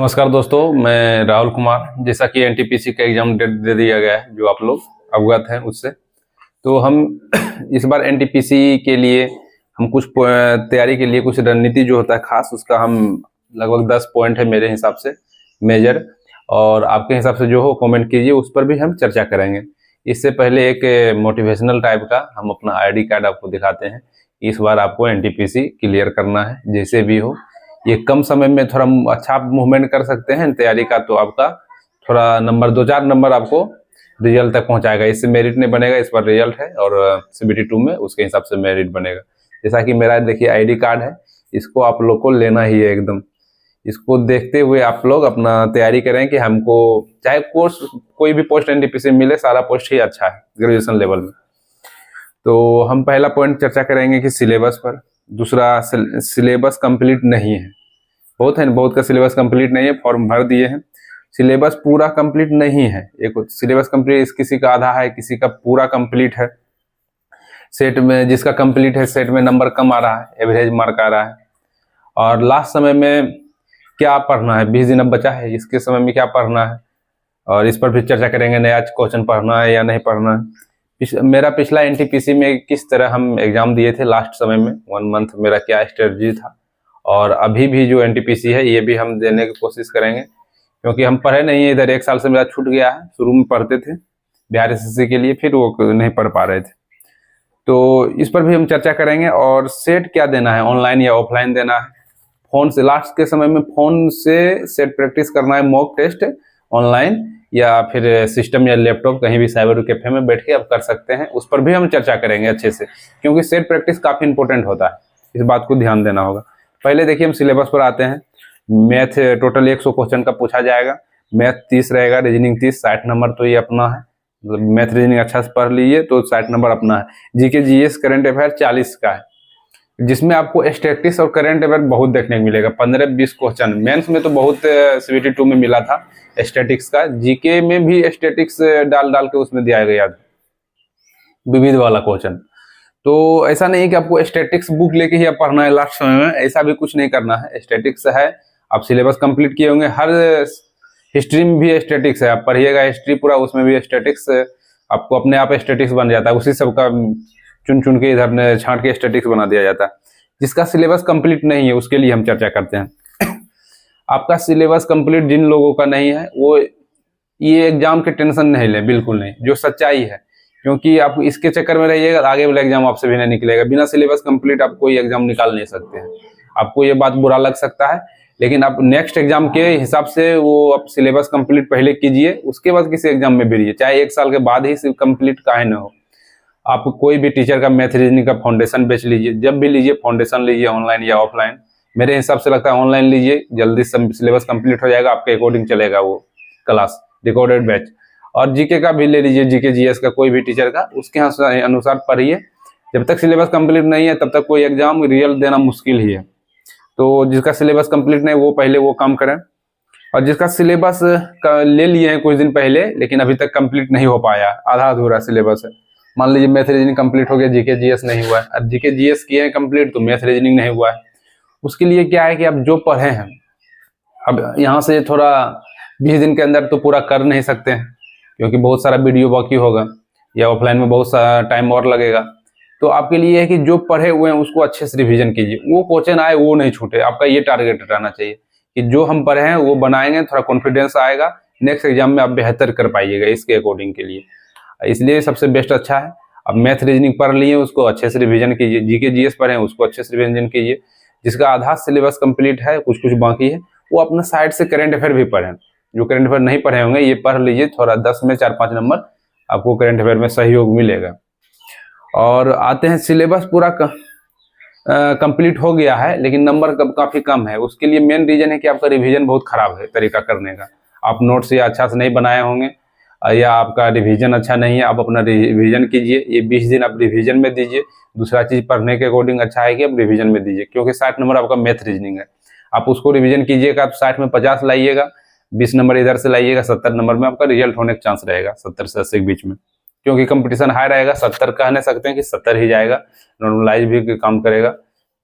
नमस्कार दोस्तों, मैं राहुल कुमार। जैसा कि एनटीपीसी का एग्जाम डेट दे दिया गया है, जो आप लोग अवगत हैं उससे, तो हम इस बार एनटीपीसी के लिए हम कुछ तैयारी के लिए कुछ रणनीति जो होता है खास, उसका हम लगभग 10 पॉइंट है मेरे हिसाब से मेजर, और आपके हिसाब से जो हो कमेंट कीजिए, उस पर भी हम चर्चा करेंगे। इससे पहले एक मोटिवेशनल टाइप का हम अपना आईडी कार्ड आपको दिखाते हैं। इस बार आपको एनटीपीसी क्लियर करना है, जैसे भी हो। ये कम समय में थोड़ा अच्छा मूवमेंट कर सकते हैं तैयारी का, तो आपका थोड़ा नंबर 2-4 नंबर आपको रिजल्ट तक पहुंचाएगा। इससे मेरिट नहीं बनेगा, इस बार रिजल्ट है, और सीबीटी 2 में उसके हिसाब से मेरिट बनेगा। जैसा कि मेरा देखिए आईडी कार्ड है, इसको आप लोग को लेना ही है एकदम। इसको देखते हुए आप लोग अपना तैयारी करें कि हमको चाहे कोर्स कोई भी पोस्ट एनटीपीसी मिले, सारा पोस्ट ही अच्छा है ग्रेजुएशन लेवल में। तो हम पहला पॉइंट चर्चा करेंगे कि सिलेबस पर। दूसरा, सिलेबस कंप्लीट नहीं है। बहुत का सिलेबस कंप्लीट नहीं है, फॉर्म भर दिए हैं, सिलेबस पूरा कंप्लीट नहीं है। एक सिलेबस कंप्लीट किसी का आधा है, किसी का पूरा कंप्लीट है। सेट में जिसका कंप्लीट है, सेट में नंबर कम आ रहा है, एवरेज मार्क आ रहा है। और लास्ट समय में क्या पढ़ना है, 20 दिन अब बचा है, इसके समय में क्या पढ़ना है, और इस पर भी चर्चा करेंगे। नया क्वेश्चन पढ़ना है या नहीं पढ़ना है। मेरा पिछला एनटीपीसी में किस तरह हम एग्जाम दिए थे लास्ट समय में, 1 मंथ मेरा क्या स्ट्रेटजी था, और अभी भी जो एनटीपीसी है ये भी हम देने की कोशिश करेंगे। क्योंकि हम पढ़े नहीं है इधर, 1 साल से मेरा छूट गया है। शुरू में पढ़ते थे बिहार एसएससी के लिए, फिर वो नहीं पढ़ पा रहे थे, तो इस पर भी हम चर्चा करेंगे। और सेट क्या देना है, ऑनलाइन या ऑफलाइन देना है। फोन से लास्ट के समय में फोन से सेट प्रैक्टिस करना है, मॉक टेस्ट ऑनलाइन, या फिर सिस्टम या लैपटॉप कहीं भी साइबर कैफे में बैठ के आप कर सकते हैं। उस पर भी हम चर्चा करेंगे अच्छे से, क्योंकि सेट प्रैक्टिस काफी इंपॉर्टेंट होता है, इस बात को ध्यान देना होगा। पहले देखिए हम सिलेबस पर आते हैं। मैथ टोटल 100 क्वेश्चन का पूछा जाएगा। मैथ 30 रहेगा, रीजनिंग 30, 60 नंबर तो ये अपना है। मतलब मैथ रीजनिंग अच्छा से पढ़ लीजिए तो 60 नंबर अपना है। जीके जीएस करंट अफेयर 40 का है, जिसमें आपको स्टैटिस्टिक्स और करंट अफेयर बहुत देखने को मिलेगा। 15-20 क्वेश्चन मेंस में तो बहुत सीबीटी 2 में मिला था स्टैटिस्टिक्स का। जीके में भी स्टैटिस्टिक्स डाल के उसमें दिया गया था विविध वाला क्वेश्चन। तो ऐसा नहीं है कि आपको स्टैटिस्टिक्स बुक लेके ही आप पढ़ना है लास्ट समय में, ऐसा भी कुछ नहीं करना है। स्टैटिस्टिक्स है, आप सिलेबस कंप्लीट किए होंगे, हर हिस्ट्री में भी स्टैटिस्टिक्स है, आप पढ़िएगा हिस्ट्री पूरा, उसमें भी स्टैटिस्टिक्स आपको अपने आप स्टैटिस्टिक्स बन जाता है। उसी सबका चुन के इधर छांट के स्टैटिस्टिक्स बना दिया जाता है। जिसका सिलेबस कंप्लीट नहीं है उसके लिए हम चर्चा करते हैं। आपका सिलेबस कंप्लीट जिन लोगों का नहीं है, वो ये एग्जाम के टेंशन नहीं ले, बिल्कुल नहीं, जो सच्चाई है। क्योंकि आप इसके चक्कर में रहिएगा, आगे वाला एग्जाम आपसे भी नहीं निकलेगा। बिना सिलेबस कंप्लीट आप कोई एग्जाम निकाल नहीं सकते हैं। आपको ये बात बुरा लग सकता है, लेकिन आप नेक्स्ट एग्जाम के हिसाब से वो आप सिलेबस कंप्लीट पहले कीजिए, उसके बाद किसी एग्जाम में भिड़िए, चाहे 1 साल के बाद ही कंप्लीट काहे न हो। आप कोई भी टीचर का मैथ रीजनिंग का फाउंडेशन बेच लीजिए, जब भी लीजिए फाउंडेशन लीजिए, ऑनलाइन या ऑफलाइन। मेरे हिसाब से लगता है ऑनलाइन लीजिए, जल्दी सिलेबस कंप्लीट हो जाएगा, आपके अकॉर्डिंग चलेगा वो क्लास, रिकॉर्डेड बैच। और जीके का भी ले लीजिए, जीके जीएस का कोई भी टीचर का, उसके अनुसार पढ़िए। जब तक सिलेबस कंप्लीट नहीं है तब तक कोई एग्जाम रियल देना मुश्किल ही है। तो जिसका सिलेबस कंप्लीट नहीं, वो पहले वो काम करें। और जिसका सिलेबस ले लिए हैं कुछ दिन पहले, लेकिन अभी तक कंप्लीट नहीं हो पाया, आधा अधूरा सिलेबस है। मान लीजिए मैथ रीजनिंग कंप्लीट हो गया, जीके जीएस नहीं हुआ है। अब जीके जीएस किए हैं कंप्लीट, तो मैथ रीजनिंग नहीं हुआ है। उसके लिए क्या है कि आप जो पढ़े हैं, अब यहाँ से थोड़ा 20 दिन के अंदर तो पूरा कर नहीं सकते हैं, क्योंकि बहुत सारा वीडियो बाकी होगा, या ऑफलाइन में बहुत सारा टाइम और लगेगा। तो आपके लिए है कि जो पढ़े हुए हैं उसको अच्छे से रिवीजन कीजिए, वो क्वेश्चन आए वो नहीं छूटे। आपका ये टारगेट रहना चाहिए कि जो हम पढ़े हैं वो बनाएंगे, थोड़ा कॉन्फिडेंस आएगा, नेक्स्ट एग्जाम में आप बेहतर कर पाइएगा इसके अकॉर्डिंग के लिए। इसलिए सबसे बेस्ट अच्छा है, अब मैथ रीजनिंग पढ़ लिए उसको अच्छे से रिवीजन कीजिए, जीके जीएस पढ़े उसको अच्छे से रिवीजन कीजिए। जिसका आधा सिलेबस कंप्लीट है, कुछ कुछ बाकी है, वो अपना साइड से करंट अफेयर भी पढ़ें। जो करंट अफेयर नहीं पढ़े होंगे ये पढ़ लीजिए, थोड़ा 10 में 4-5 नंबर आपको करंट अफेयर में सहयोग मिलेगा। और आते हैं सिलेबस पूरा कंप्लीट हो गया है, लेकिन नंबर काफी कम है। उसके लिए मेन रीजन है कि आपका रिवीजन बहुत खराब है तरीका करने का। आप नोट्स या अच्छा से नहीं बनाए होंगे, या आपका रिवीजन अच्छा नहीं है। आप अपना रिवीजन कीजिए, ये 20 दिन आप रिवीजन में दीजिए। दूसरा चीज पढ़ने के अकॉर्डिंग अच्छा है कि आप रिवीजन में दीजिए, क्योंकि 60 नंबर आपका मैथ रीजनिंग है। आप उसको रिवीजन कीजिएगा, आप 60 में 50 लाइएगा, 20 नंबर इधर से लाइएगा, 70 नंबर में आपका रिजल्ट होने का चांस रहेगा, 70 से 80 के बीच में। क्योंकि कंपटीशन हाई रहेगा, 70 कह नहीं सकते हैं कि 70 ही जाएगा, नॉर्मलाइज भी काम करेगा,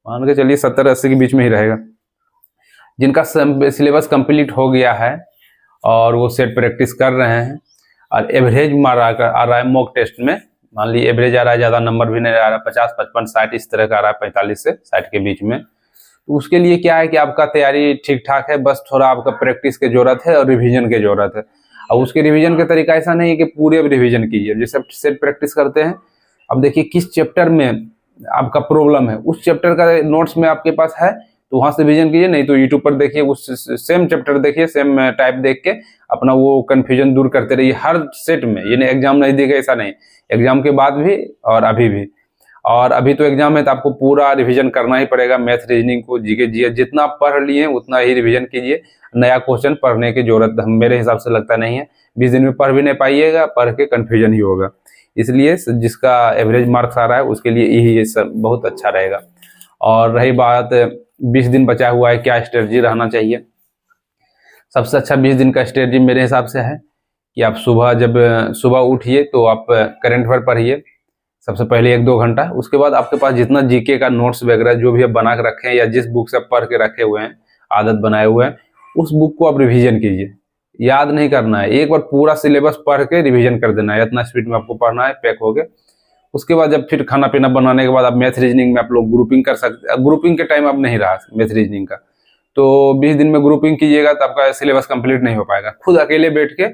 मान के चलिए 70-80 के बीच में ही रहेगा। जिनका सिलेबस कंप्लीट हो गया है और वो सेट प्रैक्टिस कर रहे हैं और एवरेज मार आ रहा है मॉक टेस्ट में, मान ली एवरेज आ रहा है, ज़्यादा नंबर भी नहीं आ रहा, 50, 55, 60 इस तरह का आ रहा है, 45 से 60 के बीच में, तो उसके लिए क्या है कि आपका तैयारी ठीक ठाक है, बस थोड़ा आपका प्रैक्टिस की जरूरत है और रिवीजन की जरूरत है। और उसके रिवीजन का तरीका ऐसा नहीं है कि पूरे रिवीजन कीजिए, जैसे सेट प्रैक्टिस करते हैं, अब देखिए किस चैप्टर में आपका प्रॉब्लम है, उस चैप्टर का नोट्स में आपके पास है तो वहां से रिवीजन कीजिए, नहीं तो यूट्यूब पर देखिए, उस सेम चैप्टर देखिए, सेम टाइप देख के अपना वो कंफ्यूजन दूर करते रहिए हर सेट में। ये नहीं एग्जाम नहीं देगा ऐसा नहीं, एग्जाम के बाद भी और अभी भी। और अभी तो एग्जाम है तो आपको पूरा रिवीजन करना ही पड़ेगा, मैथ, रीजनिंग को, जीके, जीएस जितना आप पढ़ लिए उतना ही रिवीजन कीजिए। नया क्वेश्चन पढ़ने की जरूरत मेरे हिसाब से लगता नहीं है, 20 दिन में पढ़ भी नहीं पाइएगा, पढ़ के कन्फ्यूजन ही होगा। इसलिए जिसका एवरेज मार्क्स आ रहा है उसके लिए यही सब बहुत अच्छा रहेगा। और रही बात 20 दिन बचा हुआ है, क्या स्ट्रेटजी रहना चाहिए, सबसे अच्छा 20 दिन का स्ट्रेटजी मेरे हिसाब से है कि आप सुबह उठिए तो आप करंट अफेयर पढ़िए सबसे पहले 1-2 घंटा, उसके बाद आपके पास जितना जीके का नोट्स वगैरह जो भी आप बना के रखे हैं या जिस बुक से आप पढ़ के रखे हुए हैं, आदत बनाए हुए हैं, उस बुक को आप रिवीजन कीजिए। याद नहीं करना है, एक बार पूरा सिलेबस पढ़ के रिवीजन कर देना है, इतना स्पीड में आपको पढ़ना है पैक हो गए। उसके बाद जब फिर खाना पीना बनाने के बाद आप मैथ रीजनिंग में आप लोग ग्रुपिंग कर सकते, ग्रुपिंग के टाइम अब नहीं रहा मैथ रीजनिंग का, तो 20 दिन में ग्रुपिंग कीजिएगा तो आपका सिलेबस कंप्लीट नहीं हो पाएगा। खुद अकेले बैठ के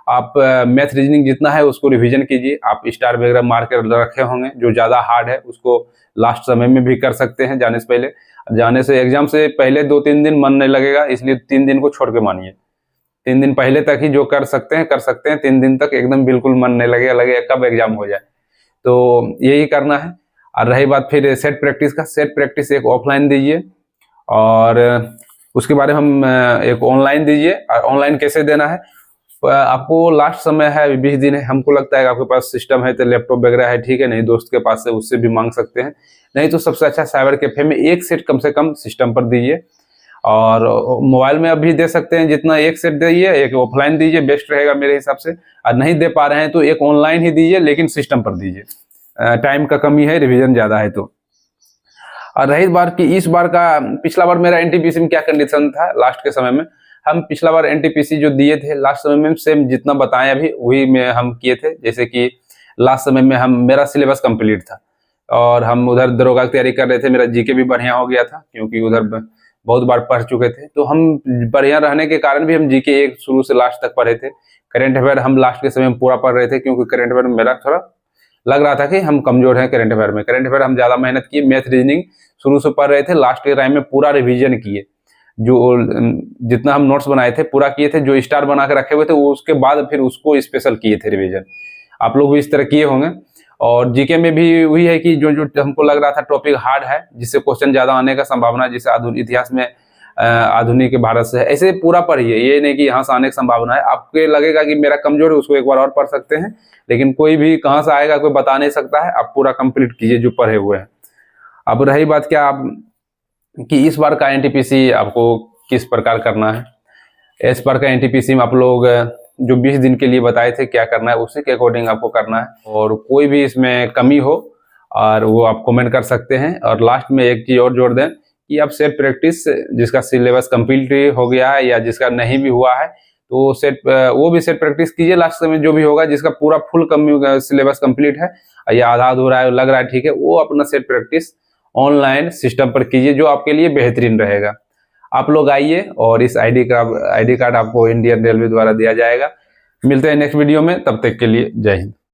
आप मैथ रीजनिंग जितना है उसको रिवीजन कीजिए, आप स्टार वगैरह मार कर रखे होंगे, जो ज़्यादा हार्ड है उसको लास्ट समय में भी कर सकते हैं, जाने से पहले। जाने से एग्जाम से पहले 2-3 दिन मन नहीं लगेगा, इसलिए 3 दिन को छोड़ के मानिए, 3 दिन पहले तक ही जो कर सकते हैं 3 दिन तक एकदम बिल्कुल मन नहीं लगेगा कब एग्जाम हो जाए, तो यही करना है। और रही बात फिर सेट प्रैक्टिस का, सेट प्रैक्टिस एक ऑफलाइन दीजिए और उसके बारे में हम एक ऑनलाइन दीजिए। और ऑनलाइन कैसे देना है, आपको लास्ट समय है, 20 दिन है, हमको लगता है आपके पास सिस्टम है तो लैपटॉप वगैरह है, ठीक है, नहीं दोस्त के पास से उससे भी मांग सकते हैं, नहीं तो सबसे अच्छा साइबर कैफे में एक सेट कम से कम सिस्टम पर दीजिए। और मोबाइल में अभी दे सकते हैं, जितना एक सेट दीजिए, एक ऑफलाइन दीजिए, बेस्ट रहेगा मेरे हिसाब से। और नहीं दे पा रहे हैं तो एक ऑनलाइन ही दीजिए, लेकिन सिस्टम पर दीजिए, टाइम का कमी है, रिविजन ज्यादा है तो। और रही बात कि इस बार का, पिछला बार मेरा एनटीपीसी में क्या कंडीशन था लास्ट के समय में, हम पिछला बार एनटीपीसी जो दिए थे लास्ट समय में सेम जितना बताएं अभी वही में हम किए थे। जैसे कि लास्ट समय में मेरा सिलेबस कंप्लीट था और हम उधर दरोगा की तैयारी कर रहे थे, मेरा जीके भी बढ़िया हो गया था क्योंकि उधर बहुत बार पढ़ चुके थे, तो हम बढ़िया रहने के कारण भी हम जीके एक शुरू से लास्ट तक पढ़े थे। करंट अफेयर हम लास्ट के समय में पूरा पढ़ रहे थे क्योंकि करंट अफेयर में मेरा थोड़ा लग रहा था कि हम कमजोर हैं करंट अफेयर में। करंट अफेयर हम ज्यादा मेहनत किए, मैथ रीजनिंग शुरू से पढ़ रहे थे, लास्ट के टाइम में पूरा रिवीजन किए, जो जितना हम नोट्स बनाए थे पूरा किए थे, जो स्टार बना के रखे हुए थे उसके बाद फिर उसको स्पेशल किए थे रिवीजन। आप लोग भी इस तरह किए होंगे। और जीके में भी वही है कि जो हमको लग रहा था टॉपिक हार्ड है, जिससे क्वेश्चन ज्यादा आने का संभावना, जैसे आधुनिक इतिहास में आधुनिक भारत से है, ऐसे पूरा पढ़िए, ये नहीं कि यहाँ से आने की संभावना है। आपके लगेगा कि मेरा कमजोर है, उसको एक बार और पढ़ सकते हैं, लेकिन कोई भी कहाँ से आएगा कोई बता नहीं सकता है, आप पूरा कंप्लीट कीजिए जो पढ़े हुए हैं। अब रही बात क्या आप कि इस बार का एनटीपीसी आपको किस प्रकार करना है, इस बार का एनटीपीसी में आप लोग जो 20 दिन के लिए बताए थे क्या करना है उसी के अकॉर्डिंग आपको करना है। और कोई भी इसमें कमी हो और वो आप कमेंट कर सकते हैं। और लास्ट में एक चीज और जोड़ दें कि आप सेट प्रैक्टिस, जिसका सिलेबस कंप्लीट हो गया है या जिसका नहीं भी हुआ है तो वो भी सेट प्रैक्टिस कीजिए लास्ट में, जो भी होगा जिसका पूरा फुल सिलेबस कंप्लीट है या आधा अधूरा है लग रहा है ठीक है, वो अपना सेट प्रैक्टिस ऑनलाइन सिस्टम पर कीजिए, जो आपके लिए बेहतरीन रहेगा। आप लोग आइए और इस आईडी कार्ड आपको इंडियन रेलवे द्वारा दिया जाएगा। मिलते हैं नेक्स्ट वीडियो में, तब तक के लिए जय हिंद।